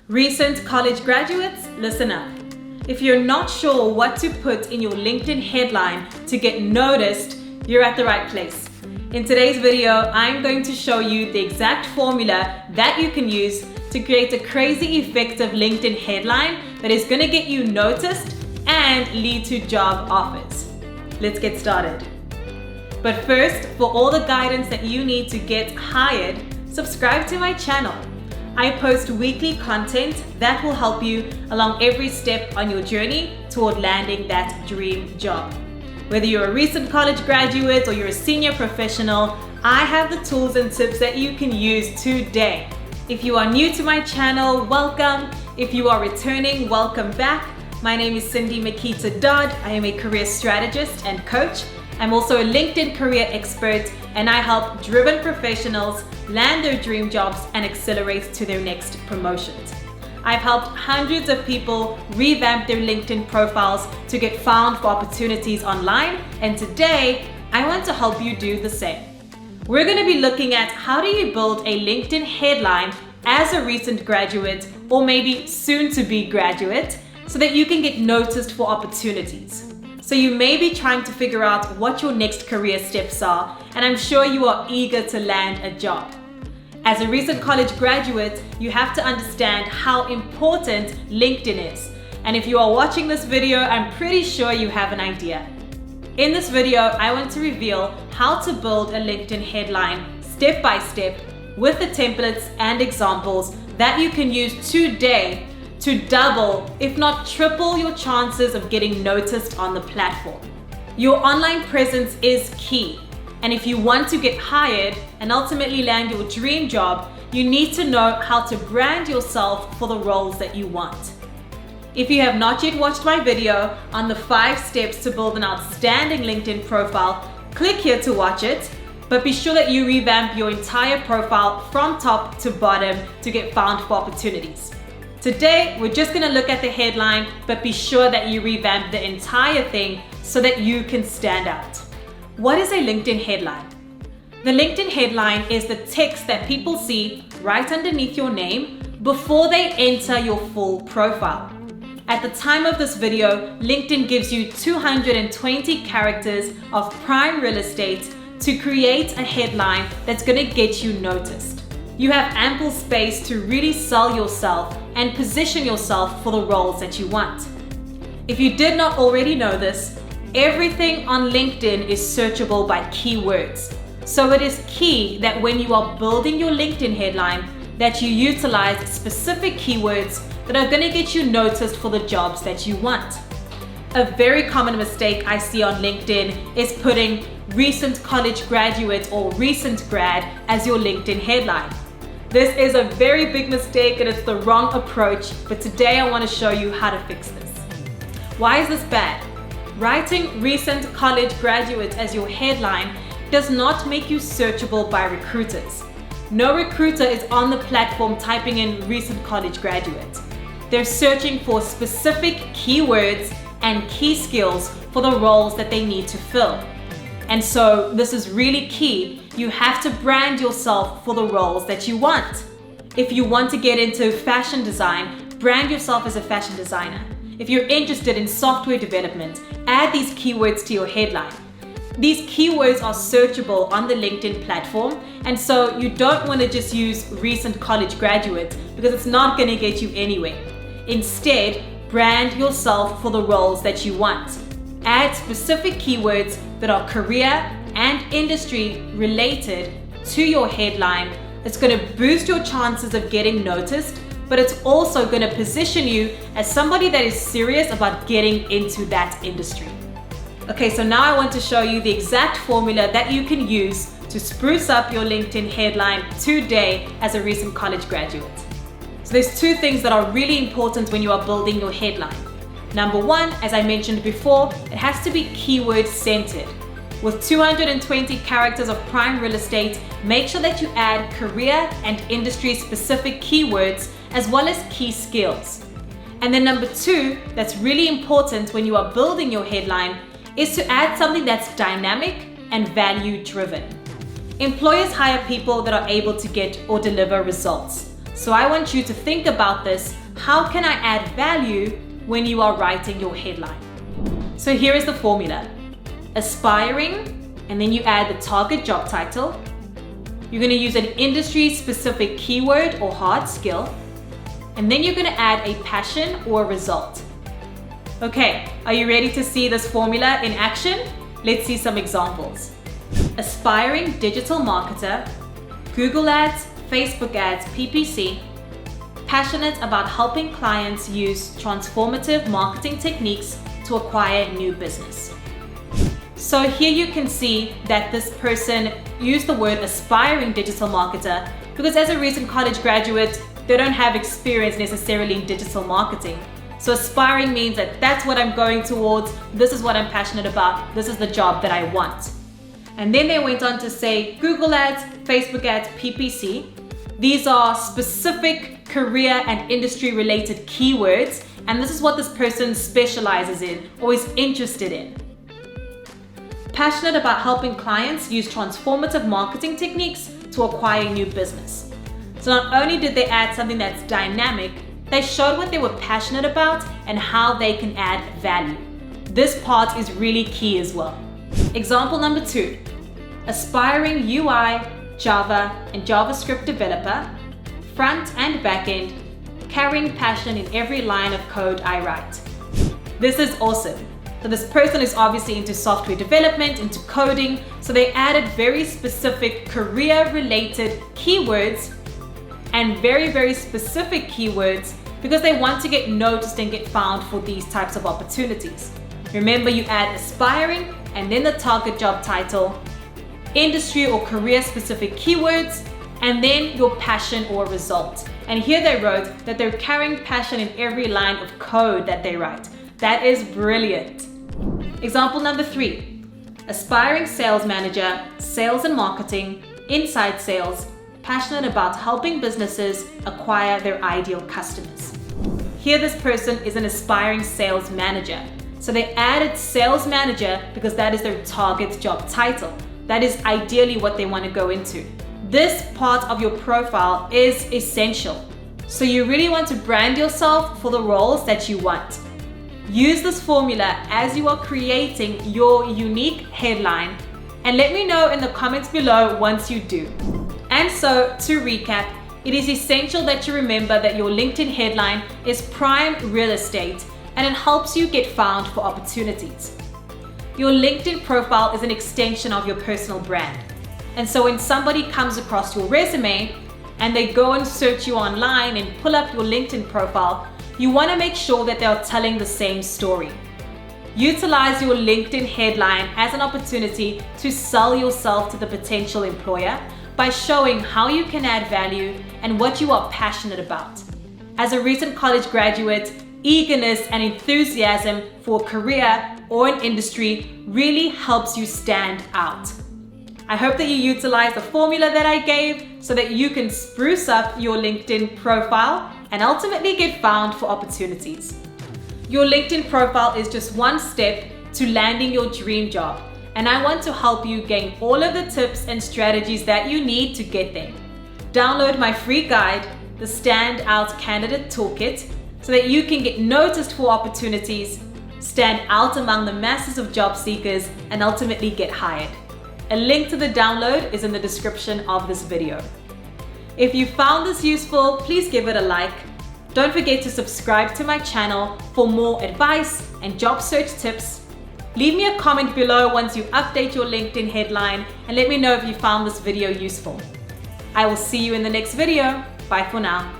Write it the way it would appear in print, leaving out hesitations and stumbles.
Recent college graduates, listen up. If you're not sure what to put in your LinkedIn headline to get noticed, you're at the right place. In today's video, I'm going to show you the exact formula that you can use to create a crazy effective LinkedIn headline that is going to get you noticed and lead to job offers. Let's get started. But first, for all the guidance that you need to get hired, subscribe to my channel. I post weekly content that will help you along every step on your journey toward landing that dream job. Whether you're a recent college graduate or you're a senior professional, I have the tools and tips that you can use today. If you are new to my channel, welcome. If you are returning, welcome back. My name is Cindy Makita Dodd. I am a career strategist and coach. I'm also a LinkedIn career expert, and I help driven professionals land their dream jobs and accelerate to their next promotions. I've helped hundreds of people revamp their LinkedIn profiles to get found for opportunities online, and today I want to help you do the same. We're going to be looking at how do you build a LinkedIn headline as a recent graduate or maybe soon to be graduate so that you can get noticed for opportunities. So you may be trying to figure out what your next career steps are, and I'm sure you are eager to land a job. As a recent college graduate, you have to understand how important LinkedIn is. And if you are watching this video, I'm pretty sure you have an idea. In this video, I want to reveal how to build a LinkedIn headline step by step with the templates and examples that you can use today to double, if not triple, your chances of getting noticed on the platform. Your online presence is key. And if you want to get hired and ultimately land your dream job, you need to know how to brand yourself for the roles that you want. If you have not yet watched my video on the 5 steps to build an outstanding LinkedIn profile, click here to watch it. But be sure that you revamp your entire profile from top to bottom to get found for opportunities. Today, we're just gonna look at the headline, but be sure that you revamp the entire thing so that you can stand out. What is a LinkedIn headline? The LinkedIn headline is the text that people see right underneath your name before they enter your full profile. At the time of this video, LinkedIn gives you 220 characters of prime real estate to create a headline that's gonna get you noticed. You have ample space to really sell yourself and position yourself for the roles that you want. If you did not already know this, everything on LinkedIn is searchable by keywords. So it is key that when you are building your LinkedIn headline, that you utilize specific keywords that are gonna get you noticed for the jobs that you want. A very common mistake I see on LinkedIn is putting recent college graduate or recent grad as your LinkedIn headline. This is a very big mistake and it's the wrong approach, but today I want to show you how to fix this. Why is this bad? Writing recent college graduate as your headline does not make you searchable by recruiters. No recruiter is on the platform typing in recent college graduate. They're searching for specific keywords and key skills for the roles that they need to fill. And so this is really key. You have to brand yourself for the roles that you want. If you want to get into fashion design, brand yourself as a fashion designer. If you're interested in software development, add these keywords to your headline. These keywords are searchable on the LinkedIn platform, and so you don't want to just use recent college graduate because it's not going to get you anywhere. Instead, brand yourself for the roles that you want. Add specific keywords that are career and industry related to your headline. It's going to boost your chances of getting noticed, but it's also going to position you as somebody that is serious about getting into that industry. Okay, so now I want to show you the exact formula that you can use to spruce up your LinkedIn headline today as a recent college graduate. So there's 2 things that are really important when you are building your headline. Number 1, as I mentioned before, it has to be keyword centered. With 220 characters of prime real estate, make sure that you add career and industry specific keywords as well as key skills. And then number 2, that's really important when you are building your headline, is to add something that's dynamic and value driven. Employers hire people that are able to get or deliver results. So I want you to think about this. How can I add value when you are writing your headline? So here is the formula. Aspiring, and then you add the target job title. You're going to use an industry-specific keyword or hard skill. And then you're going to add a passion or a result. Okay, are you ready to see this formula in action? Let's see some examples. Aspiring digital marketer, Google Ads, Facebook Ads, PPC, passionate about helping clients use transformative marketing techniques to acquire new business. So here you can see that this person used the word aspiring digital marketer because as a recent college graduate, they don't have experience necessarily in digital marketing. So aspiring means that that's what I'm going towards, this is what I'm passionate about, this is the job that I want. And then they went on to say Google Ads, Facebook Ads, PPC. These are specific career and industry related keywords, and this is what this person specializes in or is interested in. Passionate about helping clients use transformative marketing techniques to acquire new business. So not only did they add something that's dynamic, they showed what they were passionate about and how they can add value. This part is really key as well. Example number 2, aspiring UI, Java, and JavaScript developer, front and back end, carrying passion in every line of code I write. This is awesome. So this person is obviously into software development, into coding, so they added very specific career-related keywords and very, very specific keywords because they want to get noticed and get found for these types of opportunities. Remember, you add aspiring and then the target job title, industry or career-specific keywords, and then your passion or result. And here they wrote that they're carrying passion in every line of code that they write. That is brilliant. Example number 3, aspiring sales manager, sales and marketing, inside sales, passionate about helping businesses acquire their ideal customers. Here this person is an aspiring sales manager. So they added sales manager because that is their target job title. That is ideally what they want to go into. This part of your profile is essential. So you really want to brand yourself for the roles that you want. Use this formula as you are creating your unique headline and let me know in the comments below once you do. And so, to recap, it is essential that you remember that your LinkedIn headline is prime real estate and it helps you get found for opportunities. Your LinkedIn profile is an extension of your personal brand. And so when somebody comes across your resume and they go and search you online and pull up your LinkedIn profile, you want to make sure that they are telling the same story. Utilize your LinkedIn headline as an opportunity to sell yourself to the potential employer by showing how you can add value and what you are passionate about. As a recent college graduate, eagerness and enthusiasm for a career or an industry really helps you stand out. I hope that you utilize the formula that I gave so that you can spruce up your LinkedIn profile and ultimately get found for opportunities. Your LinkedIn profile is just one step to landing your dream job, and I want to help you gain all of the tips and strategies that you need to get there. Download my free guide, the Stand Out Candidate Toolkit, so that you can get noticed for opportunities, stand out among the masses of job seekers, and ultimately get hired. A link to the download is in the description of this video. If you found this useful, please give it a like. Don't forget to subscribe to my channel for more advice and job search tips. Leave me a comment below once you update your LinkedIn headline and let me know if you found this video useful. I will see you in the next video. Bye for now.